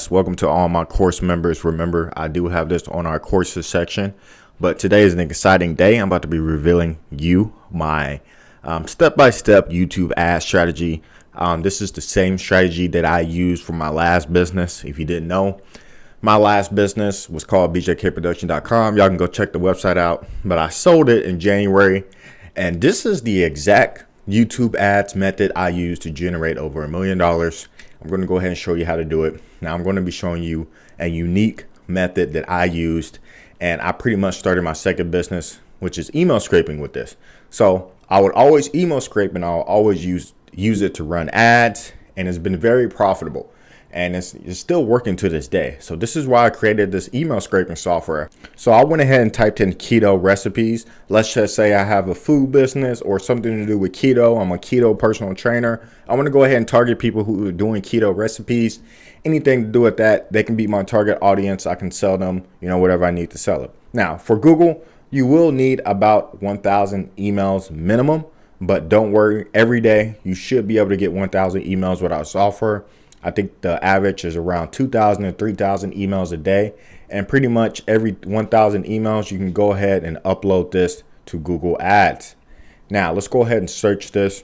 Welcome to all my course members. Remember, I do have this on our courses section, but today is an exciting day. I'm about to be revealing you my step-by-step YouTube ad strategy. This is the same strategy that I used for my last business. If you didn't know, my last business was called bjkproduction.com. Y'all can go check the website out, but I sold it in January, and this is the exact YouTube ads method I used to generate over $1 million. I'm going to go ahead and show you how to do it. Now I'm going to be showing you a unique method that I used, and I pretty much started my second business, which is email scraping with this. So I would always email scrape, and I'll always use it to run ads, and it's been very profitable. And it's still working to this day. So this is why I created this email scraping software. So I went ahead and typed in keto recipes. Let's just say I have a food business or something to do with keto. I'm a keto personal trainer. I want to go ahead and target people who are doing keto recipes. Anything to do with that, they can be my target audience. I can sell them, whatever I need to sell it. Now for Google, you will need about 1,000 emails minimum, but don't worry, every day you should be able to get 1,000 emails with our software. I think the average is around 2,000 or 3,000 emails a day. And pretty much every 1,000 emails, you can go ahead and upload this to Google Ads. Now, let's go ahead and search this.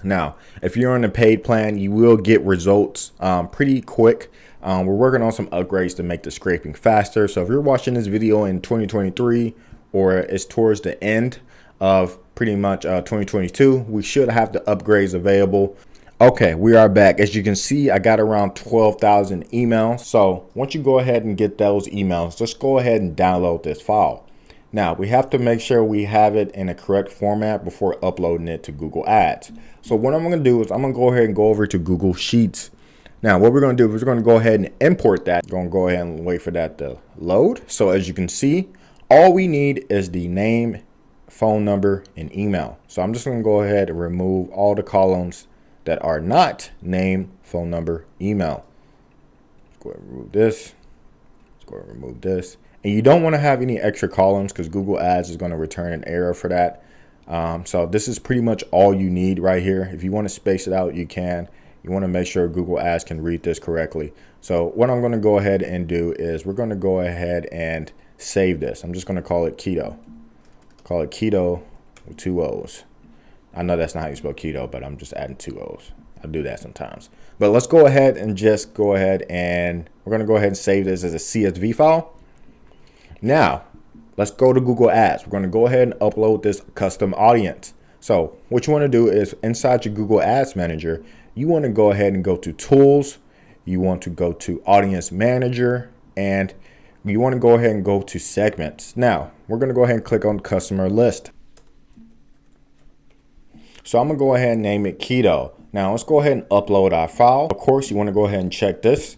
Now, if you're on a paid plan, you will get results pretty quick. We're working on some upgrades to make the scraping faster. So if you're watching this video in 2023 or it's towards the end of pretty much 2022, we should have the upgrades available. Okay, we are back. As you can see, I got around 12,000 emails. So once you go ahead and get those emails, let's go ahead and download this file. Now we have to make sure we have it in a correct format before uploading it to Google Ads. So what I'm going to do is I'm going to go ahead and go over to Google Sheets. Now what we're going to do is we're going to go ahead and import that. We're going to go ahead and wait for that to load. So as you can see, all we need is the name, phone number, and email. So I'm just going to go ahead and remove all the columns that are not name, phone number, email. Let's go ahead and remove this. Let's go ahead and remove this. And you don't want to have any extra columns because Google Ads is going to return an error for that. So this is pretty much all you need right here. If you want to space it out, you can. You want to make sure Google Ads can read this correctly. So what I'm going to go ahead and do is we're going to go ahead and save this. I'm just going to call it keto. Call it keto with 2 O's. I know that's not how you spell keto, but I'm just adding 2 O's. I do that sometimes. But let's go ahead and just go ahead and we're going to go ahead and save this as a CSV file. Now, let's go to Google Ads. We're going to go ahead and upload this custom audience. So what you want to do is inside your Google Ads Manager, you want to go ahead and go to Tools. You want to go to Audience Manager, and you want to go ahead and go to Segments. Now, we're going to go ahead and click on Customer List. So I'm going to go ahead and name it keto. Now let's go ahead and upload our file. Of course, you want to go ahead and check this.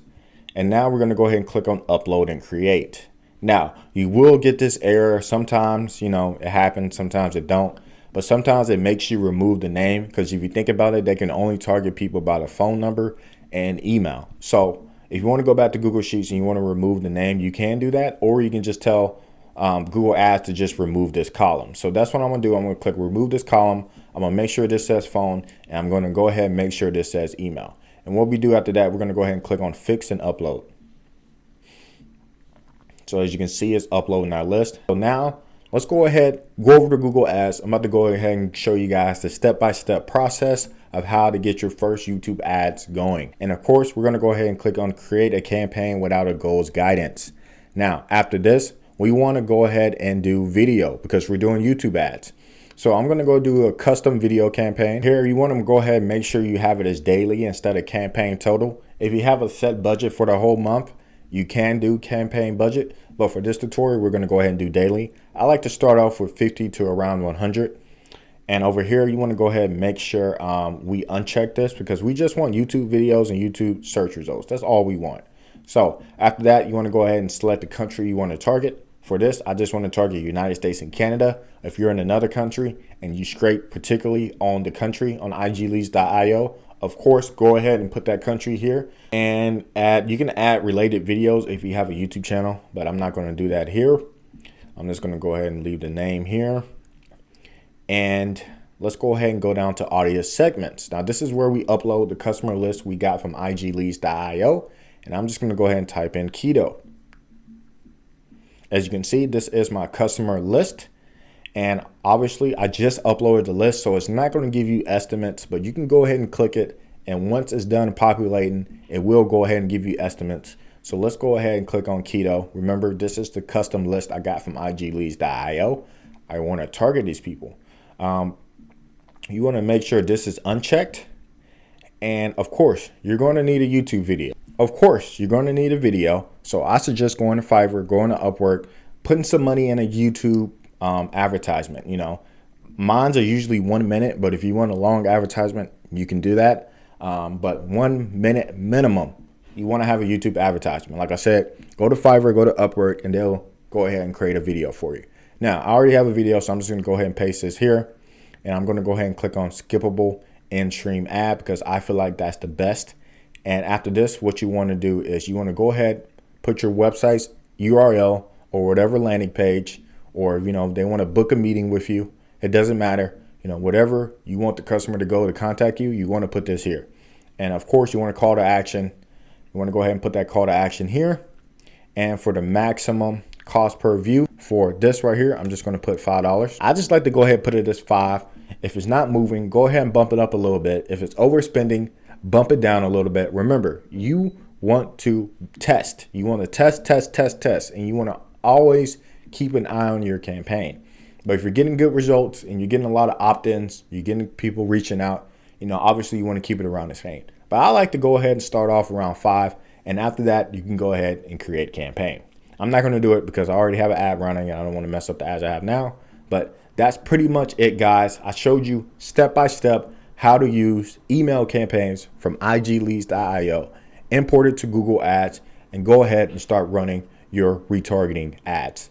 And now we're going to go ahead and click on upload and create. Now you will get this error. Sometimes, it happens. Sometimes it don't. But sometimes it makes you remove the name because if you think about it, they can only target people by the phone number and email. So if you want to go back to Google Sheets and you want to remove the name, you can do that. Or you can just tell Google Ads to just remove this column. So that's what I'm going to do. I'm going to click remove this column. I'm going to make sure this says phone, and I'm going to go ahead and make sure this says email. And what we do after that, we're going to go ahead and click on fix and upload. So as you can see, it's uploading our list. So now let's go ahead, go over to Google Ads. I'm about to go ahead and show you guys the step-by-step process of how to get your first YouTube ads going. And of course, we're going to go ahead and click on create a campaign without a goals guidance. Now, after this, we want to go ahead and do video because we're doing YouTube ads. So I'm going to go do a custom video campaign. Here, you want to go ahead and make sure you have it as daily instead of campaign total. If you have a set budget for the whole month, you can do campaign budget. But for this tutorial, we're going to go ahead and do daily. I like to start off with 50 to around 100. And over here, you want to go ahead and make sure we uncheck this because we just want YouTube videos and YouTube search results. That's all we want. So after that, you want to go ahead and select the country you want to target. For this, I just want to target United States and Canada. If you're in another country and you scrape particularly on the country on igleads.io, of course, go ahead and put that country here and you can add related videos if you have a YouTube channel, but I'm not going to do that here. I'm just going to go ahead and leave the name here. And let's go ahead and go down to audience segments. Now, this is where we upload the customer list we got from igleads.io. and I'm just going to go ahead and type in keto. As you can see, this is my customer list. And obviously I just uploaded the list, so it's not going to give you estimates, but you can go ahead and click it. And once it's done populating, it will go ahead and give you estimates. So let's go ahead and click on keto. Remember, this is the custom list I got from igleads.io. I want to target these people. You want to make sure this is unchecked. And of course, you're going to need a YouTube video. Of course, you're going to need a video. So I suggest going to Fiverr, going to Upwork, putting some money in a YouTube advertisement. You know, mine's are usually 1 minute, but if you want a long advertisement, you can do that. But 1 minute minimum, you want to have a YouTube advertisement. Like I said, go to Fiverr, go to Upwork, and they'll go ahead and create a video for you. Now, I already have a video, so I'm just going to go ahead and paste this here. And I'm going to go ahead and click on skippable in-stream ad because I feel like that's the best. And after this, what you want to do is you want to go ahead, put your website's URL or whatever landing page, or, you know, they want to book a meeting with you. It doesn't matter. You know, whatever you want the customer to go to contact you, you want to put this here. And of course, you want to call to action. You want to go ahead and put that call to action here. And for the maximum cost per view for this right here, I'm just going to put $5. I just like to go ahead and put it as 5. If it's not moving, go ahead and bump it up a little bit. If it's overspending, bump it down a little bit. Remember, you want to test. You want to test, and you want to always keep an eye on your campaign. But if you're getting good results and you're getting a lot of opt-ins, you're getting people reaching out, you know, obviously you want to keep it around the same. But I like to go ahead and start off around 5. And after that, you can go ahead and create campaign. I'm not going to do it because I already have an ad running and I don't want to mess up the ads I have now. But that's pretty much it, guys. I showed you step by step how to use email campaigns from igleads.io, import it to Google Ads, and go ahead and start running your retargeting ads.